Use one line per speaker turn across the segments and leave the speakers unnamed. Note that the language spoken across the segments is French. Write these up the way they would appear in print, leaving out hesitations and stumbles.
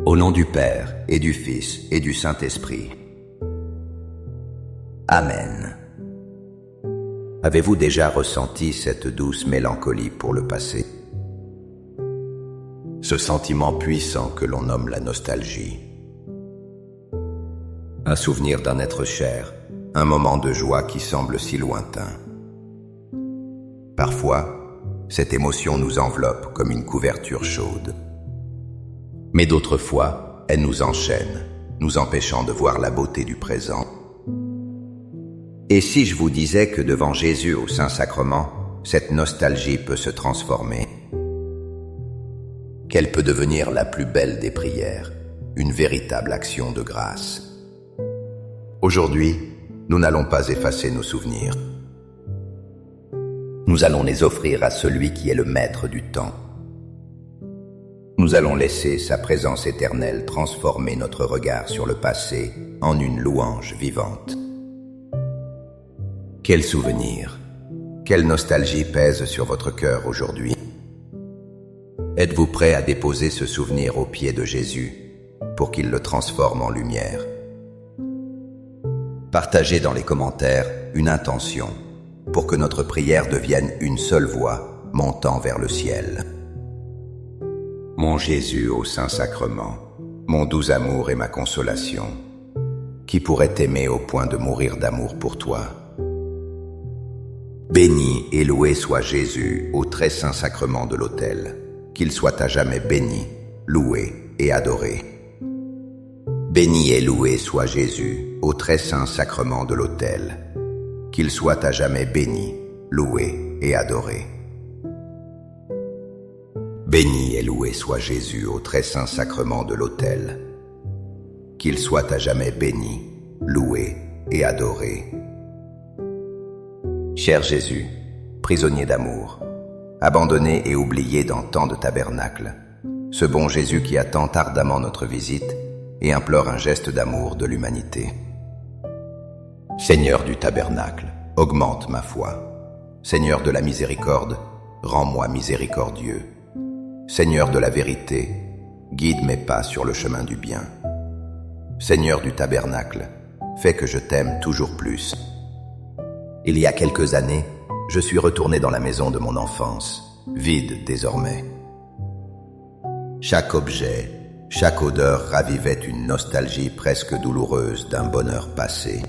Au nom du Père, et du Fils, et du Saint-Esprit. Amen. Avez-vous déjà ressenti cette douce mélancolie pour le passé? Ce sentiment puissant que l'on nomme la nostalgie. Un souvenir d'un être cher, un moment de joie qui semble si lointain. Parfois, cette émotion nous enveloppe comme une couverture chaude. Mais d'autres fois, elle nous enchaîne, nous empêchant de voir la beauté du présent. Et si je vous disais que devant Jésus au Saint-Sacrement, cette nostalgie peut se transformer, qu'elle peut devenir la plus belle des prières, une véritable action de grâce. Aujourd'hui, nous n'allons pas effacer nos souvenirs. Nous allons les offrir à celui qui est le maître du temps. Nous allons laisser sa présence éternelle transformer notre regard sur le passé en une louange vivante. Quel souvenir, quelle nostalgie pèse sur votre cœur aujourd'hui. Êtes-vous prêt à déposer ce souvenir aux pieds de Jésus pour qu'il le transforme en lumière? Partagez dans les commentaires une intention pour que notre prière devienne une seule voix montant vers le ciel. Mon Jésus au Saint-Sacrement, mon doux amour et ma consolation, qui pourrait t'aimer au point de mourir d'amour pour toi? Béni et loué soit Jésus au très saint sacrement de l'autel, qu'il soit à jamais béni, loué et adoré. Béni et loué soit Jésus au très saint sacrement de l'autel, qu'il soit à jamais béni, loué et adoré. Béni et loué soit Jésus au très saint sacrement de l'autel, qu'il soit à jamais béni, loué et adoré. Cher Jésus, prisonnier d'amour, abandonné et oublié dans tant de tabernacles, ce bon Jésus qui attend ardemment notre visite et implore un geste d'amour de l'humanité. Seigneur du tabernacle, augmente ma foi. Seigneur de la miséricorde, rends-moi miséricordieux. Seigneur de la vérité, guide mes pas sur le chemin du bien. Seigneur du tabernacle, fais que je t'aime toujours plus. Il y a quelques années, je suis retourné dans la maison de mon enfance, vide désormais. Chaque objet, chaque odeur ravivait une nostalgie presque douloureuse d'un bonheur passé.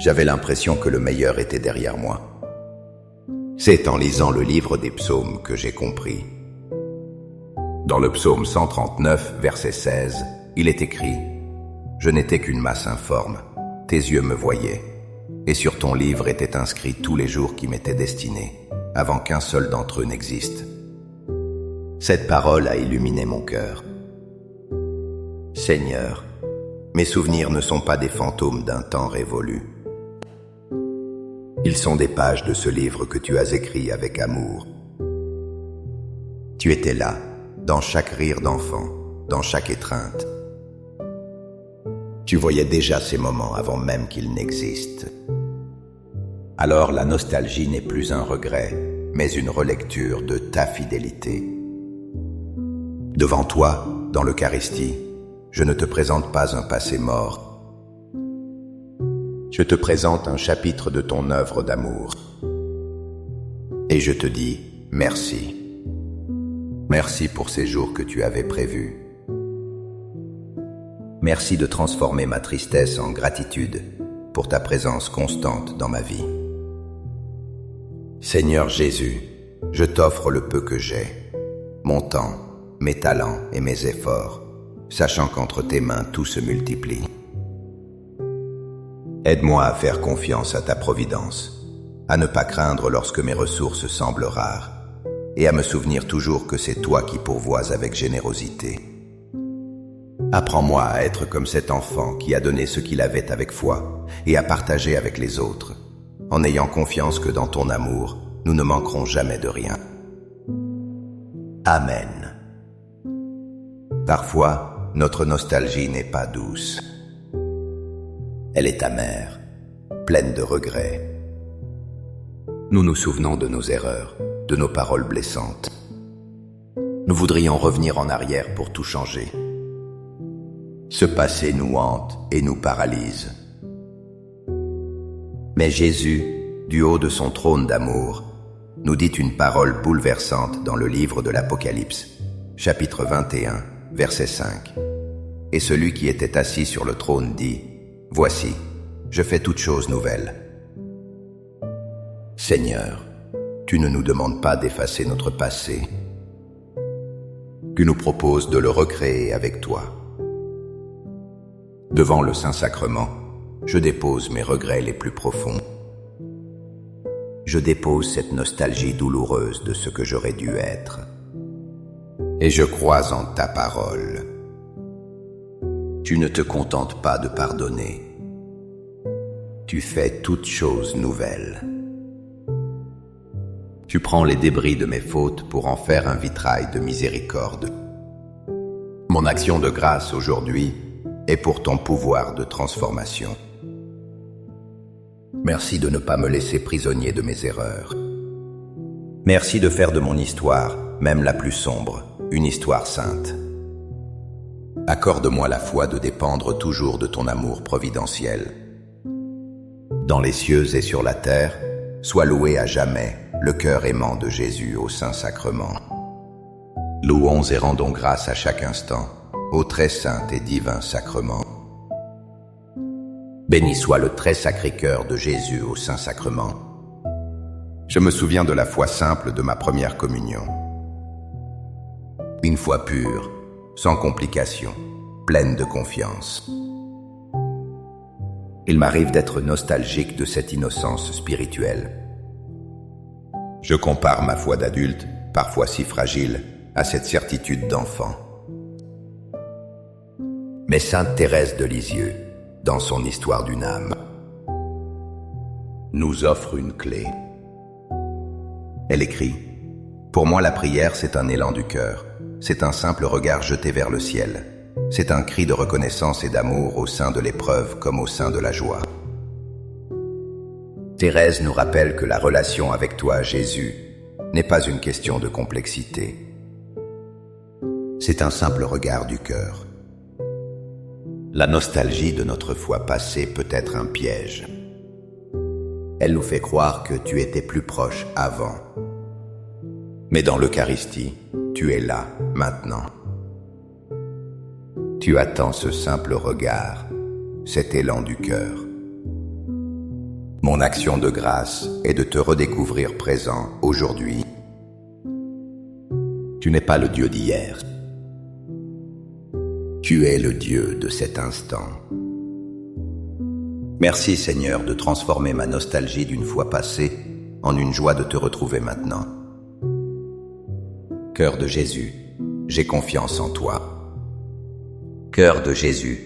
J'avais l'impression que le meilleur était derrière moi. C'est en lisant le livre des psaumes que j'ai compris. Dans le psaume 139, verset 16, il est écrit « Je n'étais qu'une masse informe, tes yeux me voyaient. Et sur ton livre étaient inscrits tous les jours qui m'étaient destinés, avant qu'un seul d'entre eux n'existe. » Cette parole a illuminé mon cœur. Seigneur, mes souvenirs ne sont pas des fantômes d'un temps révolu. Ils sont des pages de ce livre que tu as écrit avec amour. Tu étais là, dans chaque rire d'enfant, dans chaque étreinte. Tu voyais déjà ces moments avant même qu'ils n'existent. Alors la nostalgie n'est plus un regret, mais une relecture de ta fidélité. Devant toi, dans l'Eucharistie, je ne te présente pas un passé mort. Je te présente un chapitre de ton œuvre d'amour. Et je te dis merci. Merci pour ces jours que tu avais prévus. Merci de transformer ma tristesse en gratitude pour ta présence constante dans ma vie. Seigneur Jésus, je t'offre le peu que j'ai, mon temps, mes talents et mes efforts, sachant qu'entre tes mains tout se multiplie. Aide-moi à faire confiance à ta providence, à ne pas craindre lorsque mes ressources semblent rares, et à me souvenir toujours que c'est toi qui pourvois avec générosité. Apprends-moi à être comme cet enfant qui a donné ce qu'il avait avec foi et à partager avec les autres, en ayant confiance que dans ton amour, nous ne manquerons jamais de rien. Amen. Parfois, notre nostalgie n'est pas douce. Elle est amère, pleine de regrets. Nous nous souvenons de nos erreurs, de nos paroles blessantes. Nous voudrions revenir en arrière pour tout changer. Ce passé nous hante et nous paralyse. Mais Jésus, du haut de son trône d'amour, nous dit une parole bouleversante dans le livre de l'Apocalypse, chapitre 21, verset 5. Et celui qui était assis sur le trône dit, « Voici, je fais toutes choses nouvelles. » Seigneur, tu ne nous demandes pas d'effacer notre passé. Tu nous proposes de le recréer avec toi. Devant le Saint-Sacrement, je dépose mes regrets les plus profonds. Je dépose cette nostalgie douloureuse de ce que j'aurais dû être. Et je crois en ta parole. Tu ne te contentes pas de pardonner. Tu fais toutes choses nouvelles. Tu prends les débris de mes fautes pour en faire un vitrail de miséricorde. Mon action de grâce aujourd'hui est pour ton pouvoir de transformation. Merci de ne pas me laisser prisonnier de mes erreurs. Merci de faire de mon histoire, même la plus sombre, une histoire sainte. Accorde-moi la foi de dépendre toujours de ton amour providentiel. Dans les cieux et sur la terre, sois loué à jamais le cœur aimant de Jésus au Saint-Sacrement. Louons et rendons grâce à chaque instant au très saint et divin sacrement. Béni soit le très sacré cœur de Jésus au Saint-Sacrement. Je me souviens de la foi simple de ma première communion. Une foi pure, sans complications, pleine de confiance. Il m'arrive d'être nostalgique de cette innocence spirituelle. Je compare ma foi d'adulte, parfois si fragile, à cette certitude d'enfant. Mais sainte Thérèse de Lisieux, dans son Histoire d'une âme, nous offre une clé. Elle écrit « Pour moi, la prière, c'est un élan du cœur. C'est un simple regard jeté vers le ciel. C'est un cri de reconnaissance et d'amour au sein de l'épreuve comme au sein de la joie. » Thérèse nous rappelle que la relation avec toi, Jésus, n'est pas une question de complexité. C'est un simple regard du cœur. La nostalgie de notre foi passée peut être un piège. Elle nous fait croire que tu étais plus proche avant. Mais dans l'Eucharistie, tu es là, maintenant. Tu attends ce simple regard, cet élan du cœur. Mon action de grâce est de te redécouvrir présent aujourd'hui. Tu n'es pas le Dieu d'hier. Tu es le Dieu de cet instant. Merci Seigneur de transformer ma nostalgie d'une foi passée en une joie de te retrouver maintenant. Cœur de Jésus, j'ai confiance en toi. Cœur de Jésus,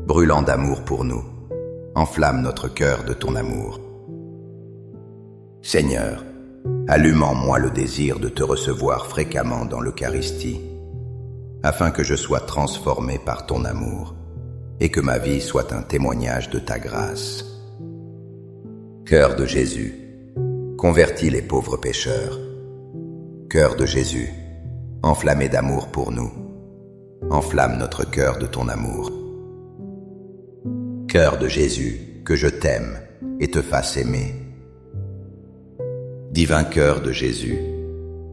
brûlant d'amour pour nous, enflamme notre cœur de ton amour. Seigneur, allume en moi le désir de te recevoir fréquemment dans l'Eucharistie, afin que je sois transformé par ton amour et que ma vie soit un témoignage de ta grâce. Cœur de Jésus, convertis les pauvres pécheurs. Cœur de Jésus, enflammé d'amour pour nous, enflamme notre cœur de ton amour. Cœur de Jésus, que je t'aime et te fasse aimer. Divin cœur de Jésus,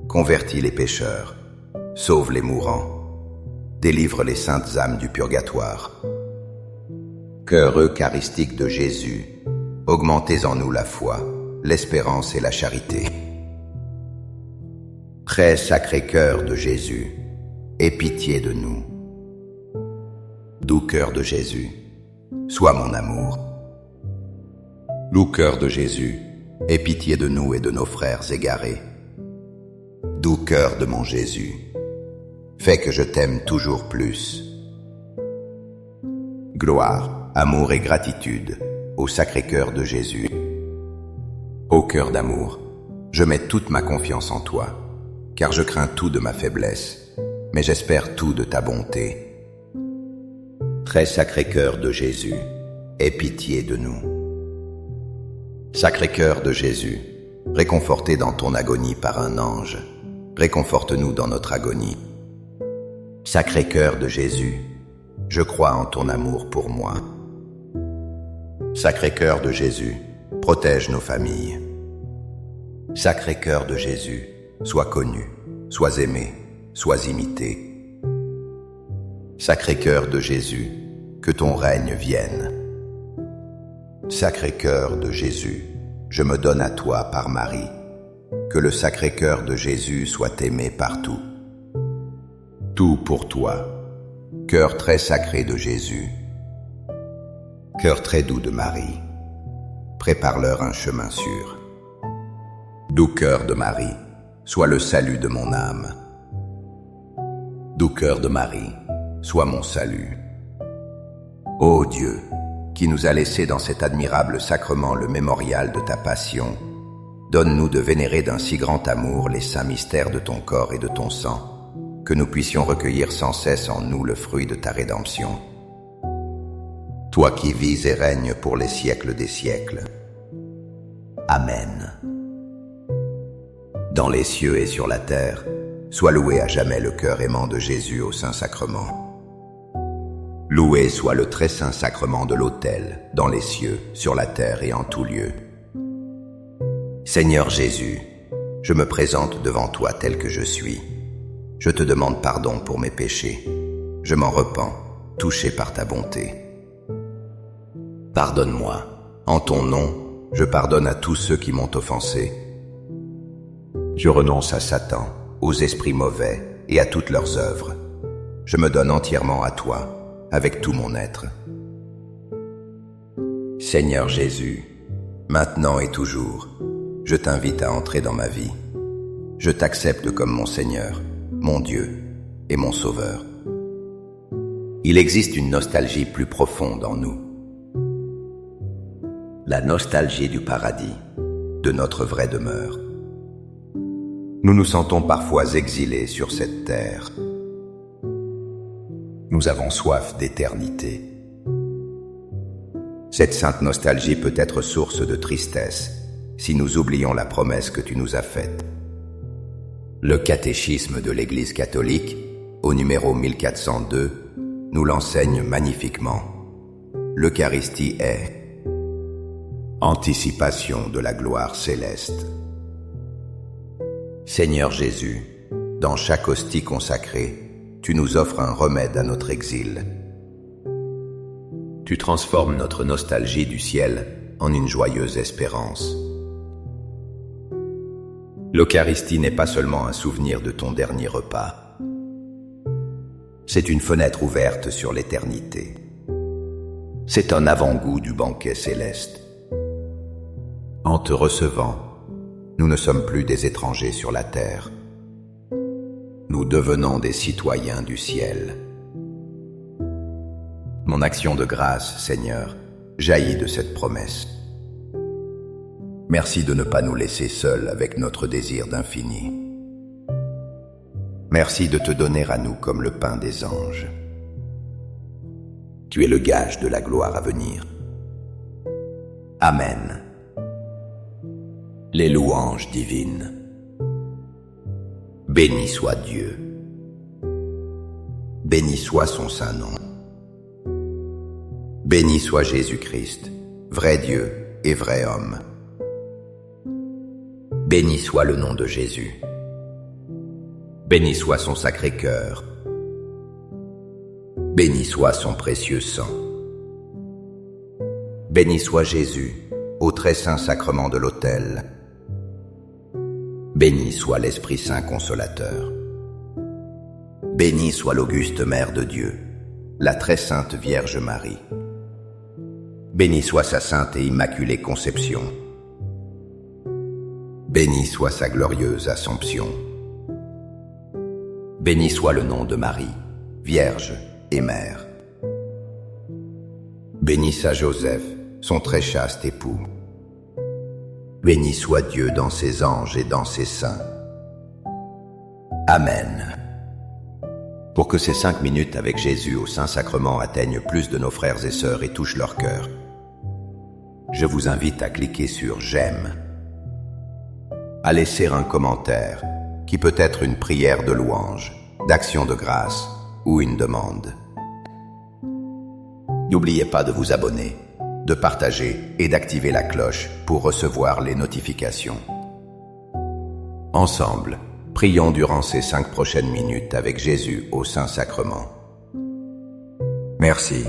convertis les pécheurs, sauve les mourants, délivre les saintes âmes du purgatoire. Cœur eucharistique de Jésus, augmentez en nous la foi, l'espérance et la charité. Très sacré cœur de Jésus, aie pitié de nous. Doux cœur de Jésus, sois mon amour. Doux cœur de Jésus, aie pitié de nous et de nos frères égarés. Doux cœur de mon Jésus, fais que je t'aime toujours plus. Gloire, amour et gratitude au Sacré-Cœur de Jésus. Ô cœur d'amour, je mets toute ma confiance en toi, car je crains tout de ma faiblesse, mais j'espère tout de ta bonté. Très Sacré-Cœur de Jésus, aie pitié de nous. Sacré-Cœur de Jésus, réconforté dans ton agonie par un ange, réconforte-nous dans notre agonie. Sacré-Cœur de Jésus, je crois en ton amour pour moi. Sacré-Cœur de Jésus, protège nos familles. Sacré-Cœur de Jésus, sois connu, sois aimé, sois imité. Sacré-Cœur de Jésus, que ton règne vienne. Sacré-Cœur de Jésus, je me donne à toi par Marie. Que le Sacré-Cœur de Jésus soit aimé partout. Tout pour toi, cœur très sacré de Jésus. Cœur très doux de Marie, prépare-leur un chemin sûr. Doux cœur de Marie, sois le salut de mon âme. Doux cœur de Marie, sois mon salut. Ô Dieu, qui nous a laissé dans cet admirable sacrement le mémorial de ta passion, donne-nous de vénérer d'un si grand amour les saints mystères de ton corps et de ton sang, que nous puissions recueillir sans cesse en nous le fruit de ta rédemption. Toi qui vis et règnes pour les siècles des siècles. Amen. Dans les cieux et sur la terre, sois loué à jamais le cœur aimant de Jésus au Saint-Sacrement. Loué soit le très saint sacrement de l'autel, dans les cieux, sur la terre et en tout lieu. Seigneur Jésus, je me présente devant toi tel que je suis. Je te demande pardon pour mes péchés. Je m'en repens, touché par ta bonté. Pardonne-moi. En ton nom, je pardonne à tous ceux qui m'ont offensé. Je renonce à Satan, aux esprits mauvais et à toutes leurs œuvres. Je me donne entièrement à toi, avec tout mon être. Seigneur Jésus, maintenant et toujours, je t'invite à entrer dans ma vie. Je t'accepte comme mon Seigneur, mon Dieu et mon Sauveur. Il existe une nostalgie plus profonde en nous. La nostalgie du paradis, de notre vraie demeure. Nous nous sentons parfois exilés sur cette terre. Nous avons soif d'éternité. Cette sainte nostalgie peut être source de tristesse si nous oublions la promesse que tu nous as faite. Le catéchisme de l'Église catholique, au numéro 1402, nous l'enseigne magnifiquement. L'Eucharistie est anticipation de la gloire céleste. Seigneur Jésus, dans chaque hostie consacrée, tu nous offres un remède à notre exil. Tu transformes notre nostalgie du ciel en une joyeuse espérance. L'Eucharistie n'est pas seulement un souvenir de ton dernier repas. C'est une fenêtre ouverte sur l'éternité. C'est un avant-goût du banquet céleste. En te recevant, nous ne sommes plus des étrangers sur la terre. Nous devenons des citoyens du ciel. Mon action de grâce, Seigneur, jaillit de cette promesse. Merci de ne pas nous laisser seuls avec notre désir d'infini. Merci de te donner à nous comme le pain des anges. Tu es le gage de la gloire à venir. Amen. Les louanges divines. Béni soit Dieu. Béni soit son saint nom. Béni soit Jésus-Christ, vrai Dieu et vrai homme. Béni soit le nom de Jésus. Béni soit son sacré cœur. Béni soit son précieux sang. Béni soit Jésus, au très saint sacrement de l'autel. Béni soit l'Esprit Saint consolateur. Béni soit l'auguste Mère de Dieu, la très sainte Vierge Marie. Béni soit sa sainte et immaculée conception. Béni soit sa glorieuse Assomption. Béni soit le nom de Marie, Vierge et Mère. Béni soit Joseph, son très chaste époux. Béni soit Dieu dans ses anges et dans ses saints. Amen. Pour que ces 5 minutes avec Jésus au Saint-Sacrement atteignent plus de nos frères et sœurs et touchent leur cœur, je vous invite à cliquer sur « J'aime », à laisser un commentaire qui peut être une prière de louange, d'action de grâce ou une demande. N'oubliez pas de vous abonner, de partager et d'activer la cloche pour recevoir les notifications. Ensemble, prions durant ces 5 prochaines minutes avec Jésus au Saint-Sacrement. Merci